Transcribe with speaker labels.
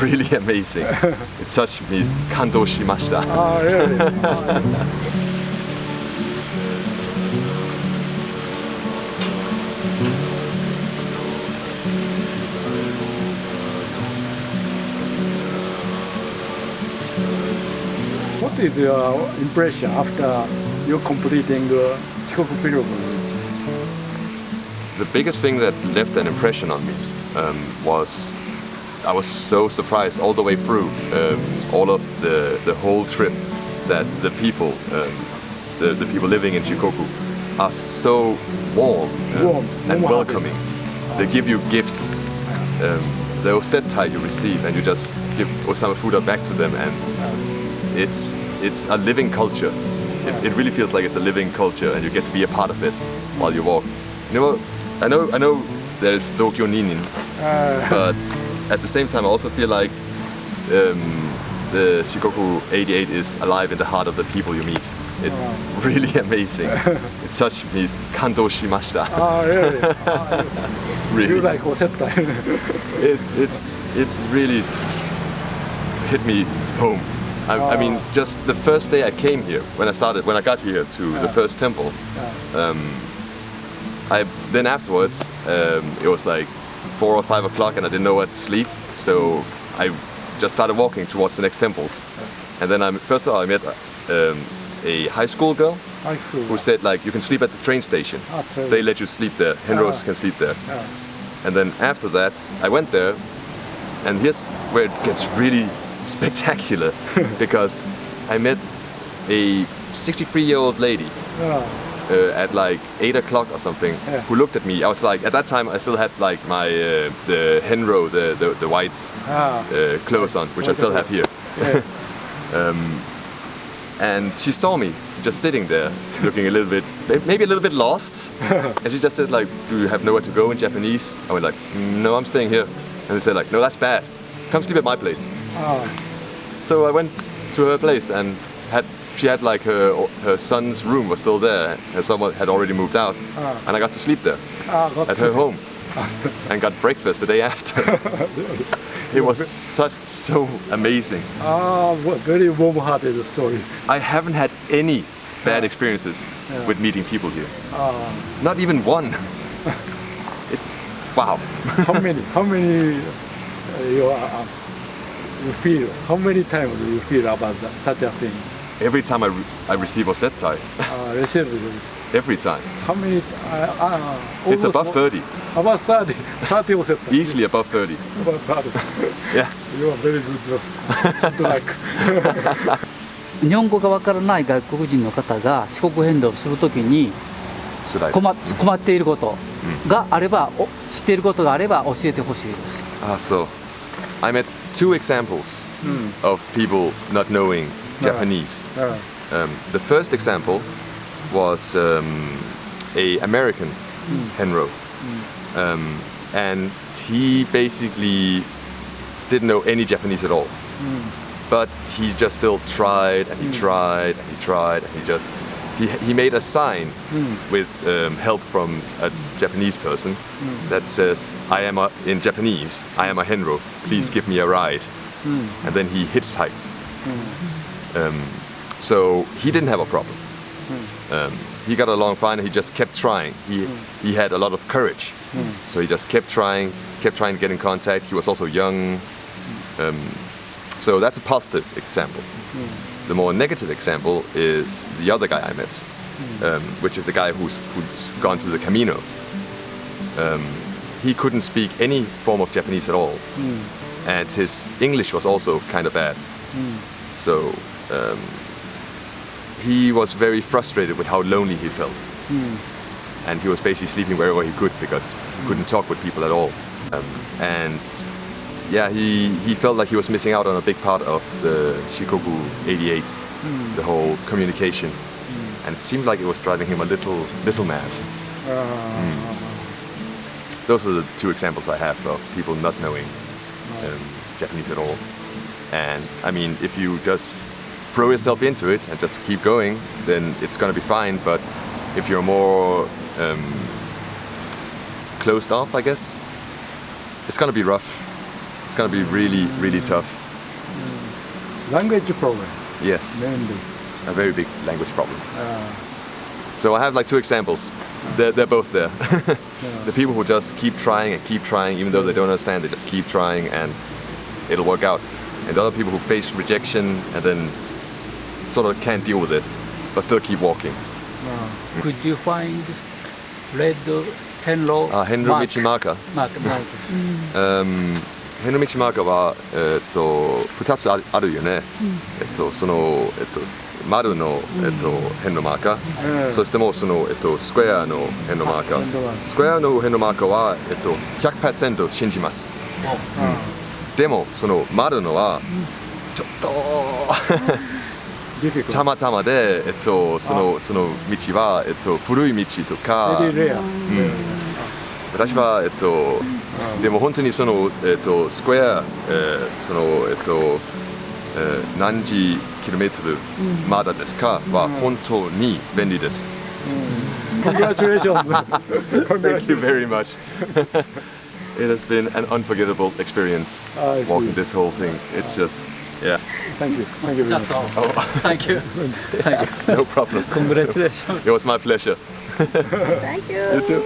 Speaker 1: really amazing. It touched me. 感動しました。
Speaker 2: really? What is your impression after you completing the Shikoku pilgrimage?
Speaker 1: The biggest thing that left an impression on me was I was so surprised all the way through all of the whole trip that the people living in Shikoku are so warm and welcoming. They give you gifts. The osetai you receive, and you just give Osama Fuda back to them, and it's a living culture. It really feels like it's a living culture, and you get to be a part of it while you walk. You know, I know there's Dokyo Ninin, but at the same time I also feel like the Shikoku 88 is alive in the heart of the people you meet. It's really amazing. It touched me. 感動しました。
Speaker 2: Really?
Speaker 1: Really.
Speaker 2: You like osetai?
Speaker 1: It really hit me home. I mean, just the first day I came here, when I got here to the first temple, then afterwards, it was like 4 or 5 o'clock and I didn't know where to sleep, so I just started walking towards the next temples. And then first of all I met a high school girl who said, like, you can sleep at the train station. They let you sleep there. Henros can sleep there. And then after that, I went there, and here's where it gets really spectacular, because I met a 63-year-old lady at like 8 o'clock or something, who looked at me. I was like, at that time I still had like my the henro, the white clothes on, which I still have here. And she saw me just sitting there, looking a little bit, maybe a little bit lost. And she just said, like, do you have nowhere to go in Japanese? I went like, no, I'm staying here. And they said, like, no, that's bad. Come sleep at my place. So I went to her place, and she had like her son's room was still there. Her son had already moved out, and I got to sleep there at her home, and got breakfast the day after. It was so amazing.
Speaker 2: Very warm-hearted story.
Speaker 1: I haven't had any bad experiences with meeting people here. Not even one. It's wow.
Speaker 2: How many you feel? How many times do you feel about such a thing?
Speaker 1: Every time I receive osetai. Every time.
Speaker 2: How many?
Speaker 1: It's above 30.
Speaker 2: About 30. 30 osetai.
Speaker 1: Easily above 30.
Speaker 2: About 30.
Speaker 1: Yeah.
Speaker 2: You are very good luck.
Speaker 3: 日本語がわからない外国人の方が四国遍路をするときに困っていることがあれば、知っていることがあれば教えてほしいです。
Speaker 1: So I met 2 examples of people not knowing Japanese. The first example was a American henro, and he basically didn't know any Japanese at all. But he just still tried and he tried and he tried, and he made a sign with help from a Japanese person that says, in Japanese, I am a henro, please give me a ride. And then he hitchhiked. So he didn't have a problem. He got along fine, and he just kept trying. He had a lot of courage. So he just kept trying to get in contact. He was also young. So that's a positive example. The more negative example is the other guy I met, which is a guy who's gone to the Camino. He couldn't speak any form of Japanese at all, and his English was also kind of bad. So he was very frustrated with how lonely he felt, and he was basically sleeping wherever he could because he couldn't talk with people at all. And yeah, he felt like he was missing out on a big part of the Shikoku 88, the whole communication, and it seemed like it was driving him a little mad. Those are the 2 examples I have of people not knowing Japanese at all. And I mean, if you just throw yourself into it and just keep going, then it's going to be fine. But if you're more closed off, I guess, it's going to be rough. it's gonna be really, really tough.
Speaker 2: Language problem,
Speaker 1: Yes,
Speaker 2: mainly.
Speaker 1: a very big language problem. So I have like two examples. They're both there. The people who just keep trying and keep trying, even though they don't understand, they just keep trying and it'll work out. And the other people who face rejection and then sort of can't deal with it, but still keep walking.
Speaker 3: Could you find red Henro
Speaker 1: 遍路道マーカー。
Speaker 3: マーク
Speaker 1: 遍路道マーカーは、2つあるよね。その、丸の、遍路マーカー、そしてもうその、スクエアの遍路マーカー。スクエアの遍路マーカーは、100% 信じます。でもその丸のはちょっとたまたまで、その道は、古い道とか、私は、でも本当にその、スクエア、その、何時キロメートルまだですかは本当に便利です。
Speaker 2: Congratulations.
Speaker 1: Thank you very much. It has been an unforgettable experience walking this whole thing. It's just, yeah.
Speaker 2: Thank you. Thank you very much.
Speaker 3: That's all. Thank you. Thank you.
Speaker 1: No problem.
Speaker 3: Congratulations.
Speaker 1: It was my pleasure.
Speaker 4: Thank you.
Speaker 1: You too.